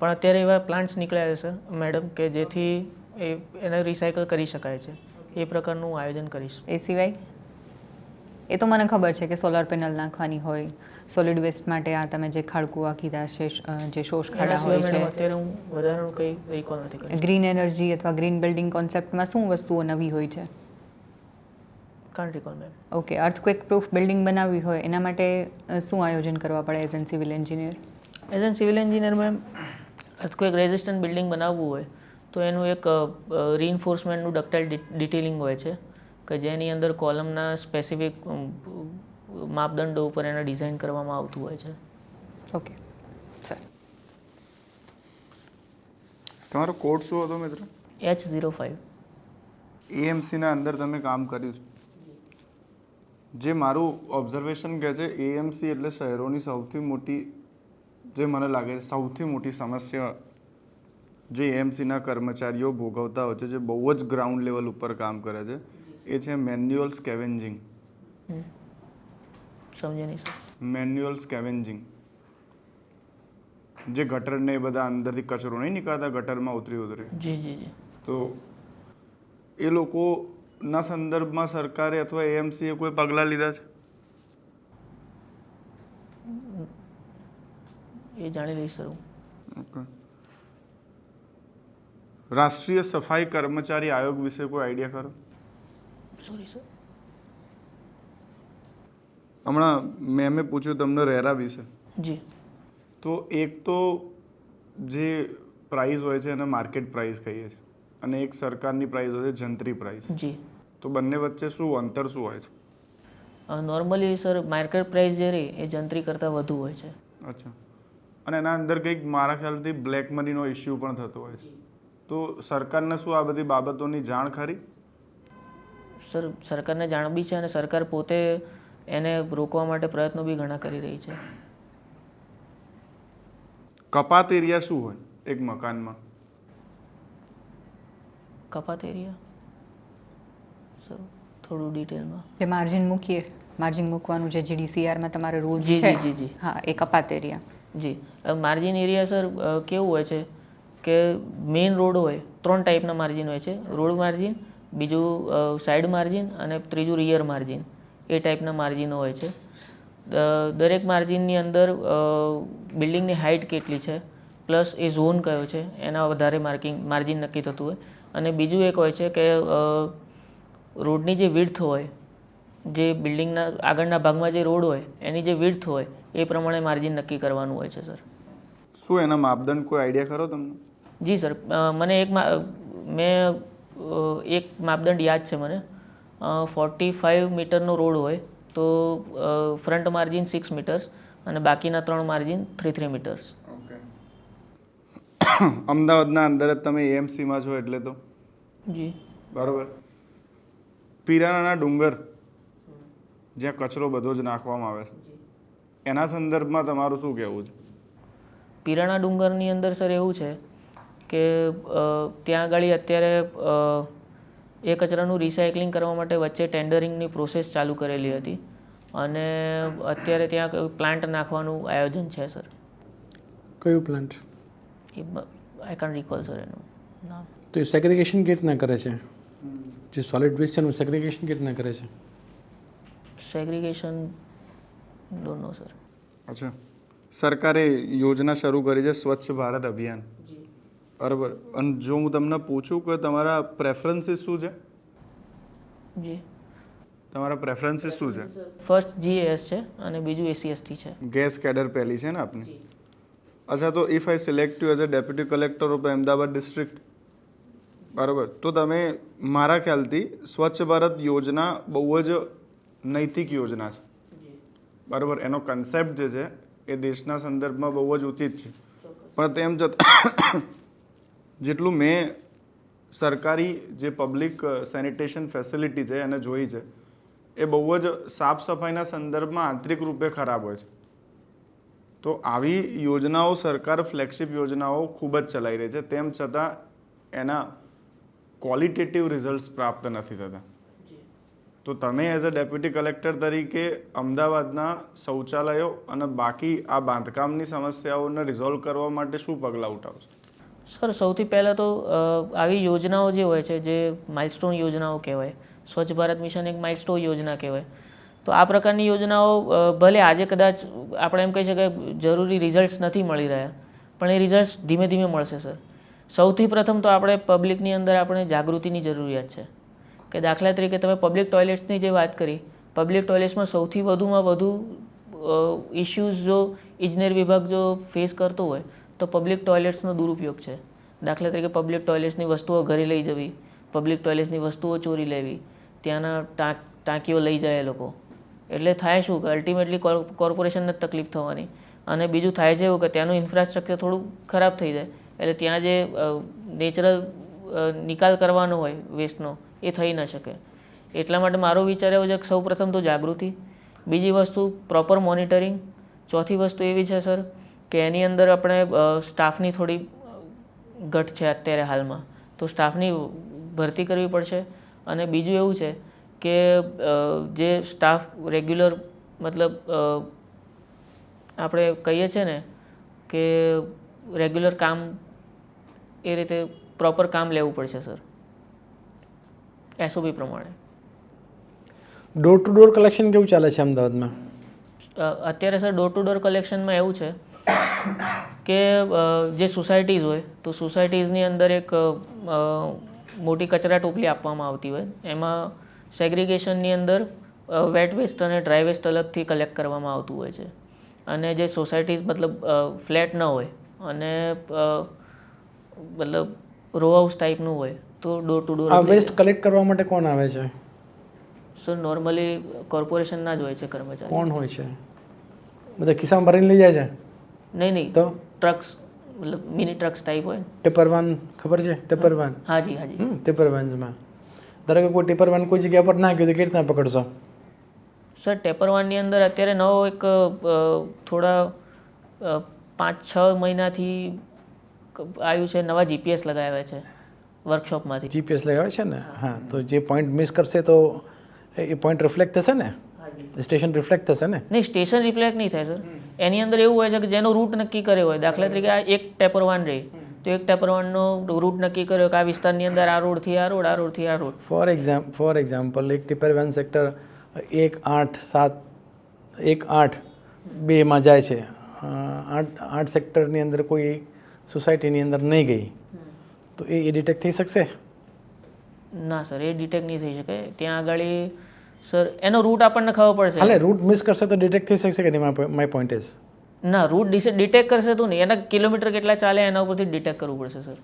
પણ અત્યારે એવા પ્લાન્ટ્સ નીકળ્યા છે સર મેડમ કે જેથી એને રિસાયકલ કરી શકાય છે, એ પ્રકારનું હું આયોજન કરીશ. એ સિવાય એ તો મને ખબર છે કે સોલાર પેનલ નાખવાની હોય, સોલિડ વેસ્ટ માટે આ તમે જે ખાડકુઆ કીધા છે, જે શોષ ખાડા એના હોય સિવાય મેડમ છે, અત્યારે હું વધારાનું કંઈ રિકોલ નથી કરી. ગ્રીન એનર્જી અથવા ગ્રીન બિલ્ડિંગ કોન્સેપ્ટમાં શું વસ્તુઓ નવી હોય છે? Can't recall ma'am. Okay, earthquake proof building બનાવવી હોય એના માટે શું આયોજન કરવા પડે as an civil engineer? As an civil engineer ma'am earthquake resistant building બનાવવું હોય તો એનું એક રીઇન્ફોર્સમેન્ટનું ડક્ટાઇલ ડિટેલિંગ હોય છે કે જેની અંદર કોલમના સ્પેસિફિક માપદંડો ઉપર એને ડિઝાઇન કરવામાં આવતું હોય છે. Okay sir. તમારો કોડ શું હતો મિત્ર? H05. એએમસીના અંદર તમે કામ કર્યું છે. જે મારું ઓબ્ઝર્વેશન કહે છે એએમસી એટલે શહેરોની સૌથી મોટી, જે મને લાગે છે સૌથી મોટી સમસ્યા જે એએમસીના કર્મચારીઓ ભોગવતા હોય છે, જે બહુ જ ગ્રાઉન્ડ લેવલ ઉપર કામ કરે છે, એ છે મેન્યુઅલ સ્કેવેન્જિંગ. સમજે નહીં સર. મેન્યુઅલ સ્કેવેન્જિંગ, જે ગટરને એ બધા અંદરથી કચરો નહીં નીકળતા ગટરમાં ઉતરી. જી જી જી. તો એ લોકોના સંદર્ભમાં સરકારે અથવા એએમસીએ કોઈ પગલાં લીધા છે? એ જાણી લઈશ સર હું. ઓકે. રાષ્ટ્રીય સફાઈ કર્મચારી આયોગ વિશે કોઈ આઈડિયા ખરો? Sorry sir. હમણાં મેમે પૂછ્યું તમને રેરા વિશે. જી. તો એક તો જે પ્રાઇસ હોય છે એને માર્કેટ પ્રાઇસ કહીએ છીએ, અને એક સરકારની પ્રાઇસ હોય છે જંત્રી પ્રાઇસ. જી. તો બંને વચ્ચે શું અંતર શું હોય છે? નોર્મલી સર માર્કેટ પ્રાઇસ જે રહી એ જંત્રી કરતાં વધુ હોય છે. અચ્છા. અને એના અંદર કંઈક મારા ખ્યાલથી બ્લેક મનીનો ઇસ્યુ પણ થતો હોય છે. તો સરકારને શું આ બધી બાબતોની જાણ ખરી? સર સરકારને જાણ બી છે અને સરકાર પોતે એને રોકવા માટે પ્રયત્નો બી ઘણા કરી રહી છે. કપાત એરિયા શું હોય એક મકાનમાં? કપાત એરિયા સર થોડું ડિટેલમાં. જે માર્જિન મૂકીએ, માર્જિન મૂકવાનું જે જીડીસીઆરમાં તમારે રૂલ્સ જી, છે, જી, જી, જી. હા, એ કપાત એરિયા. જી. માર્જિન એરિયા સર કેવું હોય છે કે મેઇન રોડ હોય, 3 ટાઈપના માર્જિન હોય છે. રોડ માર્જિન, બીજું સાઈડ માર્જિન અને ત્રીજું રિયર માર્જિન. એ ટાઈપના માર્જિનો હોય છે. દરેક માર્જિનની અંદર બિલ્ડિંગની હાઇટ કેટલી છે, પ્લસ એ ઝોન કયો છે એના વધારે માર્જિન નક્કી થતું હોય. અને બીજું એક હોય છે કે રોડની જે વિડ્થ હોય, જે બિલ્ડિંગના આગળના ભાગમાં જે રોડ હોય એની જે વિડ્થ હોય એ પ્રમાણે માર્જિન નક્કી કરવાનું હોય છે સર. શું એના માપદંડ કોઈ આઈડિયા ખરો તમને? જી સર, મને એક માપદંડ યાદ છે મને. 45 મીટરનો રોડ હોય તો ફ્રન્ટ માર્જિન 6 મીટર્સ અને બાકીના 3 માર્જિન 3 મીટર્સ. ઓકે. અમદાવાદના અંદર જ તમે એએમસીમાં છો એટલે તો જી. બરાબર. પીરાણાના ડુંગર જ્યાં કચરો બધો જ નાખવામાં આવે છે, એના સંદર્ભમાં તમારું શું કહેવું છે? પીરાણા ડુંગરની અંદર સર એવું છે કે ત્યાં આગળ અત્યારે એ કચરાનું રિસાયકલિંગ કરવા માટે વચ્ચે ટેન્ડરિંગની પ્રોસેસ ચાલુ કરેલી હતી અને અત્યારે ત્યાં પ્લાન્ટ નાખવાનું આયોજન છે સર. કયું plant? I can't recall sir એનું નામ. તો એ સેગ્રિગેશન કેવી રીતના કરે છે? જે સોલિડ વેસ્ટ છે એનું સેગ્રિગેશન કેવી રીતના કરે છે? Segregation don't know sir. અચ્છા. સરકારે યોજના શરૂ કરી છે સ્વચ્છ ભારત અભિયાન, બરાબર. અને જો હું તમને પૂછું કે તમારા પ્રેફરન્સીસ શું છે? જી. તમારા પ્રેફરન્સીસ શું છે? ફર્સ્ટ જીએસ છે અને બીજું એસીએસટી છે. ગેસ કેડર પહેલી છે ને આપની? અચ્છા. તો if I select you as a deputy collector of Ahmedabad district, બરાબર, તો તમે મારા ખ્યાલથી સ્વચ્છ ભારત યોજના બહુ જ નૈતિક યોજના છે, બરાબર. એનો કન્સેપ્ટ જે છે એ દેશના સંદર્ભમાં બહુ જ ઉચિત છે. પણ તેમ છતાં જેટલું મેં સરકારી જે પબ્લિક સેનિટેશન ફેસિલિટી છે એને જોઈ છે, એ બહુ જ સાફ સફાઈના સંદર્ભમાં આંતરિક રૂપે ખરાબ હોય છે. તો આવી યોજનાઓ સરકાર ફ્લેગશિપ યોજનાઓ ખૂબ જ ચલાવી રહી છે, તેમ છતાં એના ક્વોલિટેટિવ રિઝલ્ટ્સ પ્રાપ્ત નથી થતા. તો તમે એઝ અ ડેપ્યુટી કલેક્ટર તરીકે અમદાવાદના શૌચાલયો અને બાકી આ બાંધકામની સમસ્યાઓને રિઝોલ્વ કરવા માટે શું પગલાં ઉઠાવશો? સર સૌથી પહેલાં તો આવી યોજનાઓ જે હોય છે, જે માઇલસ્ટોન યોજનાઓ કહેવાય, સ્વચ્છ ભારત મિશન એક માઇલસ્ટોન યોજના કહેવાય. તો આ પ્રકારની યોજનાઓ ભલે આજે કદાચ આપણે એમ કહી શકીએ જરૂરી રિઝલ્ટ્સ નથી મળી રહ્યા, પણ એ રિઝલ્ટ્સ ધીમે ધીમે મળશે સર. સૌથી પ્રથમ તો આપણે પબ્લિકની અંદર આપણે જાગૃતિની જરૂરિયાત છે કે દાખલા તરીકે તમે પબ્લિક ટોયલેટ્સની જે વાત કરી, પબ્લિક ટોયલેટ્સમાં સૌથી વધુમાં વધુ ઇશ્યુઝ જો ઇજનેર વિભાગ જો ફેસ કરતો હોય તો પબ્લિક ટોયલેટ્સનો દુરુપયોગ છે. દાખલા તરીકે પબ્લિક ટોયલેટ્સની વસ્તુઓ ઘરે લઈ જવી, પબ્લિક ટોયલેટ્સની વસ્તુઓ ચોરી લેવી, ત્યાંના ટાંકીઓ લઈ જાય એ લોકો. એટલે થાય શું કે અલ્ટિમેટલી કોર્પોરેશનને જ તકલીફ થવાની. અને બીજું થાય છે એવું કે ત્યાંનું ઇન્ફ્રાસ્ટ્રક્ચર થોડું ખરાબ થઈ જાય, એટલે ત્યાં જે નેચરલ નિકાલ કરવાનો હોય વેસ્ટનો એ થઈ ન શકે. એટલા માટે મારો વિચાર એવો છે કે સૌ પ્રથમ તો જાગૃતિ, બીજી વસ્તુ પ્રોપર મોનિટરિંગ, ચોથી વસ્તુ એવી છે સર કે એની અંદર આપણે સ્ટાફની થોડી ઘટ છે અત્યારે હાલમાં, તો સ્ટાફની ભરતી કરવી પડશે. અને બીજું એવું છે કે જે સ્ટાફ રેગ્યુલર મતલબ આપણે કહીએ છીએ ને કે રેગ્યુલર કામ એ રીતે પ્રોપર કામ લેવું પડશે સર, એસઓપી પ્રમાણે. ડોર ટુ ડોર કલેક્શન કેવું ચાલે છે અમદાવાદમાં? અત્યારે સર ડોર ટુ ડોર કલેક્શનમાં એવું છે કે જે સોસાયટીઝ હોય તો સોસાયટીઝની અંદર એક મોટી કચરા ટોપલી આપવામાં આવતી હોય, એમાં સેગ્રિગેશનની અંદર વેટ વેસ્ટ અને ડ્રાય વેસ્ટ અલગથી કલેક્ટ કરવામાં આવતું હોય છે. અને જે સોસાયટીઝ મતલબ ફ્લેટ ન હોય અને મતલબ રો હાઉસ ટાઈપનું હોય તો ડોર ટુ ડોર. આ વેસ્ટ કલેક્ટ કરવા માટે કોણ આવે છે? સર નોર્મલી કોર્પોરેશનના જ હોય છે કર્મચારી. કોણ હોય છે? બધા ખિસ્સામાં ભરીને લઈ જાય છે? નહીં તો ટ્રક્સ મતલબ મિની ટ્રક્સ ટાઈપ હોય. ટિપર વાન ખબર છે? ટિપર વાન? હાજી હાજી. ટિપર વાન્સમાં ધારો કે કોઈ ટિપર વાન કોઈ જગ્યા પર ના ગયું તો કેવી રીતના પકડશો? સર ટેપરવાનની અંદર અત્યારે નવો એક થોડા 5-6 મહિનાથી આવ્યું છે, નવા જીપીએસ લગાવ્યા છે વર્કશોપમાંથી. જીપીએસ લગાવે છે ને? હા, તો જે પોઈન્ટ મિસ કરશે તો એ પોઈન્ટ રિફ્લેક્ટ થશે ને? સ્ટેશન રિફ્લેક્ટ થશે ને? નહીં, સ્ટેશન રિફ્લેક્ટ નહીં થાય સર. એની અંદર એવું હોય છે કે જેનો રૂટ નક્કી કર્યો હોય, દાખલા તરીકે આ એક ટેપરવાન રહી તો એક ટેપરવાનનો રૂટ નક્કી કર્યો કે આ વિસ્તારની અંદર આ રોડથી આ રોડ, આ રોડથી આ રોડ. ફોર એક્ઝામ્પલ એક ટિપર વાન સેક્ટર 1-8-2માં જાય છે, 8 સેક્ટરની અંદર કોઈ સોસાયટીની અંદર નહીં ગઈ તો એ ડિટેક્ટ થઈ શકશે? ના સર, એ ડિટેક્ટ નહીં થઈ શકે. ત્યાં આગળ સર એનો રૂટ આપણને ખબર પડશે. હાલે રૂટ મિસ કરશે તો ડિટેક્ટ થઈ શકશે કે નહીં? માય પોઈન્ટ ઇઝ ના, રૂટ ડિટેક્ટ કરશે તો નહીં, એના કિલોમીટર કેટલા ચાલે એના ઉપરથી ડિટેક્ટ કરવું પડશે સર.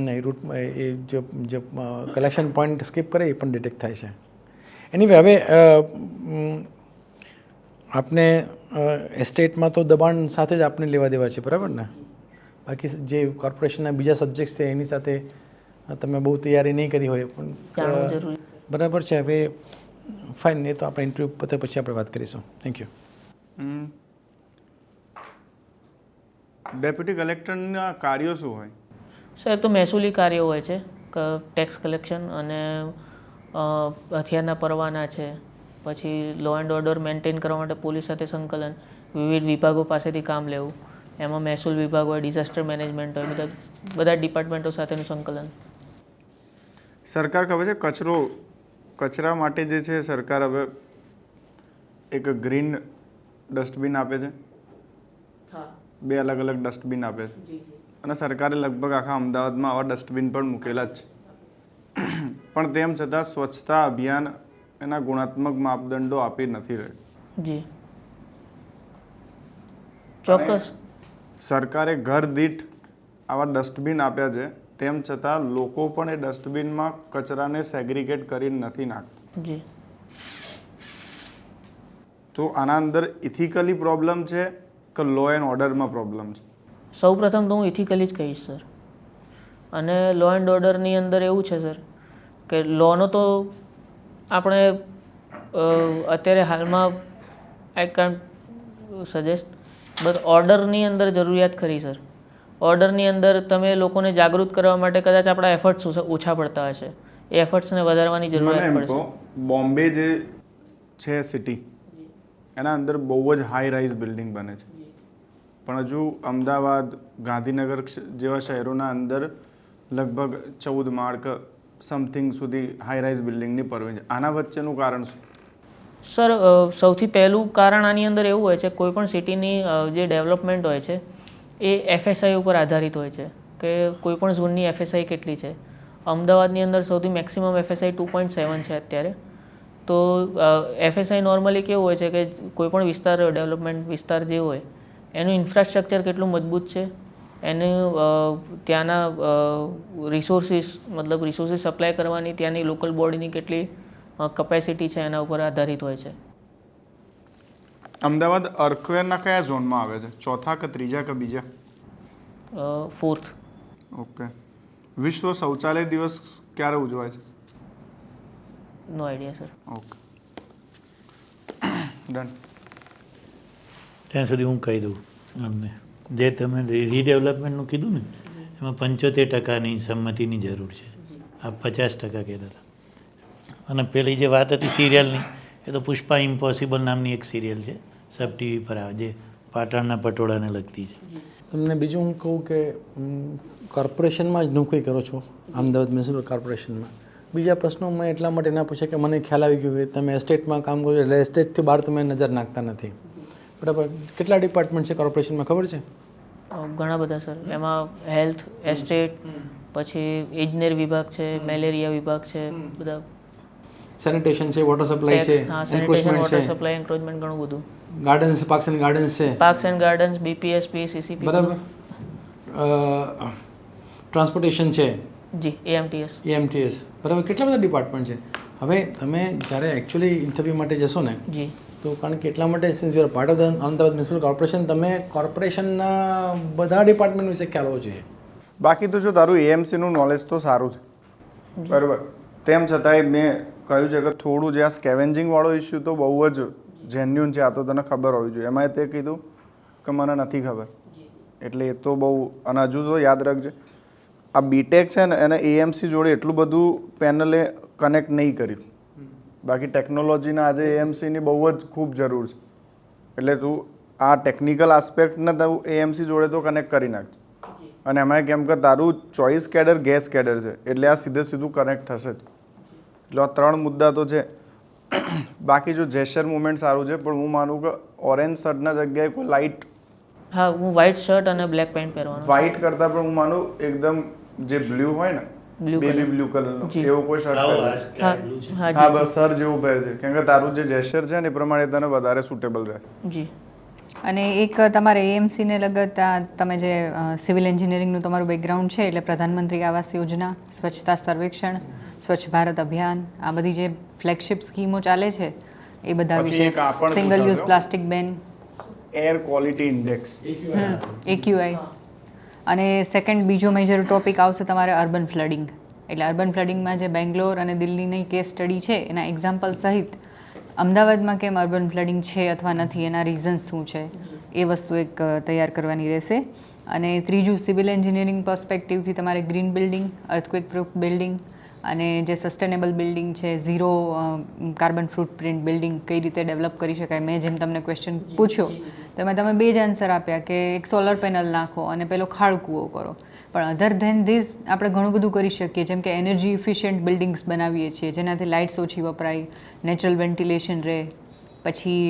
નહીં, રૂટ એ જે કલેક્શન પોઈન્ટ સ્કીપ કરે એ પણ ડિટેક્ટ થાય છે. એનીવે હવે આપને એસ્ટેટમાં તો દબાણ સાથે જ આપને લેવા દેવા છે, બરાબર ને? બાકી જે કોર્પોરેશનના બીજા સબ્જેક્ટ્સ છે એની સાથે તમે બહુ તૈયારી નહીં કરી હોય જાણવું પણ જરૂરી છે. બરાબર છે. હવે ફાઇન, એ તો આપણે ઇન્ટરવ્યૂ પતે પછી આપણે વાત કરીશું. Thank you. ડેપ્યુટી કલેક્ટરના કાર્યો શું હોય? સર તો મહેસૂલી કાર્યો હોય છે, ટેક્સ કલેક્શન અને હથિયારના પરવાના છે, પછી લો એન્ડ ઓર્ડર મેન્ટેન કરવા માટે પોલીસ સાથે સંકલન, વિવિધ વિભાગો પાસેથી કામ લેવું, એમાં મહેસૂલ વિભાગ હોય, ડિઝાસ્ટર મેનેજમેન્ટ હોય, બધા ડિપાર્ટમેન્ટો સાથેનું સંકલન. સરકાર ખબર છે કચરા માટે જે છે સરકાર હવે એક ગ્રીન ડસ્ટબિન આપે છે, 2 અલગ અલગ ડસ્ટબિન આપે છે અને સરકારે લગભગ આખા અમદાવાદમાં આવા ડસ્ટબિન પણ મૂકેલા જ છે. પણ તેમ છતાં સ્વચ્છતા અભિયાન એના ગુણાત્મક માપદંડો આપી નથી રહ્યું. જી ચોક્કસ. સરકારે ઘર દીઠ આવા ડસ્ટબિન આપ્યા છે, તેમ છતાં લોકો પણ એ ડસ્ટબિનમાં કચરાને સેગ્રીગેટ કરીને નથી નાખતા. જી તો આના અંદર ઇથિકલી પ્રોબ્લેમ છે કે લો એન્ડ ઓર્ડરમાં પ્રોબ્લેમ છે? સૌ પ્રથમ તો હું ઇથિકલી જ કહીશ સર. અને લો એન્ડ ઓર્ડરની અંદર એવું છે સર કે લોનો તો આપણે અત્યારે હાલમાં આઈ કાન્ટ સજેસ્ટ, બટ ઓર્ડરની અંદર જરૂરિયાત ખરી સર. ઓર્ડરની અંદર તમે લોકોને જાગૃત કરવા માટે કદાચ આપણા એફર્ટ્સ ઓછા પડતા હશે એ એફર્ટ્સને વધારવાની મને જરૂરિયાત એમ પડશે. કહો બોમ્બે જે છે સિટી એના અંદર બહુ જ હાઈ રાઇઝ બિલ્ડિંગ બને છે, પણ હજુ અમદાવાદ ગાંધીનગર જેવા શહેરોના અંદર લગભગ 14 માળ કે સમથિંગ સુધી હાઈ રાઇઝ બિલ્ડિંગની પરવાનગી છે. આના વચ્ચેનું કારણ શું? સર સૌથી પહેલું કારણ આની અંદર એવું હોય છે કોઈ પણ સિટીની જે ડેવલપમેન્ટ હોય છે એ એફએસઆઈ ઉપર આધારિત હોય છે કે કોઈ પણ ઝોનની એફએસઆઈ કેટલી છે. અમદાવાદની અંદર સૌથી મેક્સિમમ એફએસઆઈ 2.7 છે અત્યારે. તો એફએસઆઈ નોર્મલી કેવું હોય છે કે કોઈ પણ વિસ્તાર ડેવલપમેન્ટ વિસ્તાર જે હોય એનું ઇન્ફ્રાસ્ટ્રક્ચર કેટલું મજબૂત છે, એનું ત્યાંના રિસોર્સિસ મતલબ રિસોર્સિસ સપ્લાય કરવાની ત્યાંની લોકલ બોડીની કેટલી કેપેસિટી છે એના ઉપર આધારિત હોય છે. અમદાવાદ અર્થક્વેરના કયા ઝોનમાં આવે છે? ચોથા કે ત્રીજા કે બીજા? 4th. ઓકે. વિશ્વ શૌચાલય દિવસ ક્યારે ઉજવાય છે? નો આઈડિયા સર. Okay, done. ત્યાં સુધી હું કહી દઉં અમને, જે તમે રીડેવલપમેન્ટનું કીધું ને એમાં 75%ની સંમતિની જરૂર છે. આ 50% કહેતા હતા. અને પેલી જે વાત હતી સિરિયલની, એ તો પુષ્પા ઇમ્પોસિબલ નામની એક સિરિયલ છે, સબ ટીવી પર આવે, જે પાટણના પટોળાને લગતી છે. તમને બીજું હું કહું કે કોર્પોરેશનમાં જ નોકરી કરો છો, અમદાવાદ મ્યુનિસિપલ કોર્પોરેશનમાં. બીજા પ્રશ્નો મેં એટલા માટે ના પૂછે કે મને ખ્યાલ આવી ગયો કે તમે એસ્ટેટમાં કામ કરો છો એટલે એસ્ટેટથી બહાર તમે નજર નાખતા નથી, બરાબર? કેટલા ડિપાર્ટમેન્ટ છે કોર્પોરેશનમાં ખબર છે? ઘણા બધા સર. એમાં હેલ્થ, એસ્ટેટ, પછી ઇજનેર વિભાગ છે, મેલેરિયા વિભાગ છે, બધા સેનિટેશન છે, વોટર સપ્લાય છે, હા સેનિટેશન, એન્ક્રોચમેન્ટ વોટર છે, સપ્લાય, એન્ક્રોચમેન્ટ, ઘણું બધું. ગાર્ડન્સ, પાર્ક્સ એન્ડ ગાર્ડન્સ છે, પાર્ક્સ એન્ડ ગાર્ડન્સ, બીપીએસપી, સીસીપી, બરાબર? ટ્રાન્સપોર્ટેશન છે, જી, એએમટીએસ. એએમટીએસ, બરાબર? કેટલા બધા ડિપાર્ટમેન્ટ છે. હવે તમે જ્યારે એકચ્યુઅલી ઇન્ટરવ્યૂ માટે જશો ને જી. તો કારણ કે એટલા માટે since you are part of the Ahmedabad municipal corporation, તમે કોર્પોરેશનના બધા ડિપાર્ટમેન્ટ વિશે ખ્યાલ હોવો જોઈએ. બાકી તો જો તારું એએમસીનું નોલેજ તો સારું છે, બરાબર, તેમ છતાંય મેં કહ્યું છે કે થોડું જે આ સ્કેવેન્જિંગ વાળો ઇસ્યુ તો બહુ જ જેન્યુન છે. આ તો તને ખબર હોવી જોઈએ. એમાં તે કીધું કે મને નથી ખબર, એટલે એ તો બહુ. અને હજુ તો યાદ રાખજે, આ બીટેક છે ને એને એએમસી જોડે એટલું બધું પેનલે કનેક્ટ નહીં કર્યું. બાકી ટેકનોલોજીના આજે એએમસીની બહુ જ ખૂબ જરૂર છે. એટલે તું આ ટેકનિકલ આસ્પેક્ટને તું એએમસી જોડે તો કનેક્ટ કરી નાખજે. અને એમાં કેમ કે તારું ચોઈસ કેડર ગેસ કેડર છે, એટલે આ સીધું કનેક્ટ થશે જ. એટલે આ 3 મુદ્દા તો છે. બાકી જો જેસ્ચર મુવમેન્ટ સારું છે, પણ હું માનું કે ઓરેન્જ શર્ટના જગ્યાએ કોઈ લાઇટ, હા, હું વ્હાઇટ શર્ટ અને બ્લેક પેન્ટ પહેરવાનો. વ્હાઇટ કરતાં પણ હું માનું એકદમ જે બ્લુ હોય ને, Blue બેબી colour. બ્લુ કલરનો, જી. એવો કોઈ શર્ટ પહેરે. હા હા હા, જી બસ સર જેવું પહેરજે, કેમ કે તારું જે જેસ્ચર છે ને એ પ્રમાણે તને વધારે સુટેબલ રહે. જી. અને એક તમારે એએમસીને લગત તમે જે સિવિલ એન્જિનિયરિંગનું તમારું બેકગ્રાઉન્ડ છે, એટલે પ્રધાનમંત્રી આવાસ યોજના, સ્વચ્છતા સર્વેક્ષણ, સ્વચ્છ ભારત અભિયાન, આ બધી જે ફ્લેગશિપ સ્કીમો ચાલે છે એ બધા પછી વિશે, એક આ પણ સિંગલ યુઝ પૂછાતો. પ્લાસ્ટિક બેન, એર ક્વોલિટી ઇન્ડેક્સ. એક્યુઆઈ. અને સેકન્ડ બીજો મેજર ટોપિક આવશે તમારે અર્બન ફ્લડિંગ. એટલે અર્બન ફ્લડિંગમાં જે બેંગ્લોર અને દિલ્હીની કેસ સ્ટડી છે એના એક્ઝામ્પલ સહિત અમદાવાદમાં કેમ અર્બન ફ્લડિંગ છે અથવા નથી, એના રીઝન્સ શું છે, એ વસ્તુ એક તૈયાર કરવાની રહેશે. અને ત્રીજું સિવિલ એન્જિનિયરિંગ પર્સપેક્ટિવથી તમારે green building, earthquake proof building અને જે સસ્ટેનેબલ બિલ્ડિંગ છે, ઝીરો કાર્બન ફૂટપ્રિન્ટ બિલ્ડિંગ કઈ રીતે ડેવલપ કરી શકાય. મેં જેમ તમને ક્વેશ્ચન પૂછ્યો તો એમાં તમે 2 જ આન્સર આપ્યા કે એક સોલર પેનલ નાખો અને પેલો ખાડ કૂવો કરો. પણ અધર ધેન ધીસ આપણે ઘણું બધું કરી શકીએ, જેમ કે એનર્જી ઇફિશિયન્ટ બિલ્ડિંગ્સ બનાવીએ છીએ જેનાથી લાઇટ્સ ઓછી વપરાય, નેચરલ વેન્ટિલેશન રહે. પછી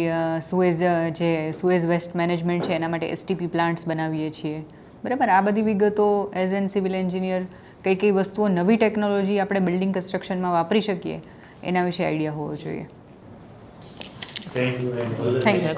સુએઝ વેસ્ટ મેનેજમેન્ટ છે એના માટે એસટીપી પ્લાન્ટ્સ બનાવીએ છીએ, બરાબર. આ બધી વિગતો એઝ એન સિવિલ એન્જિનિયર કઈ કઈ વસ્તુઓ, નવી ટેકનોલોજી આપણે બિલ્ડિંગ કન્સ્ટ્રક્શનમાં વાપરી શકીએ એના વિશે આઈડિયા હોવો જોઈએ. Thank you. Thank you.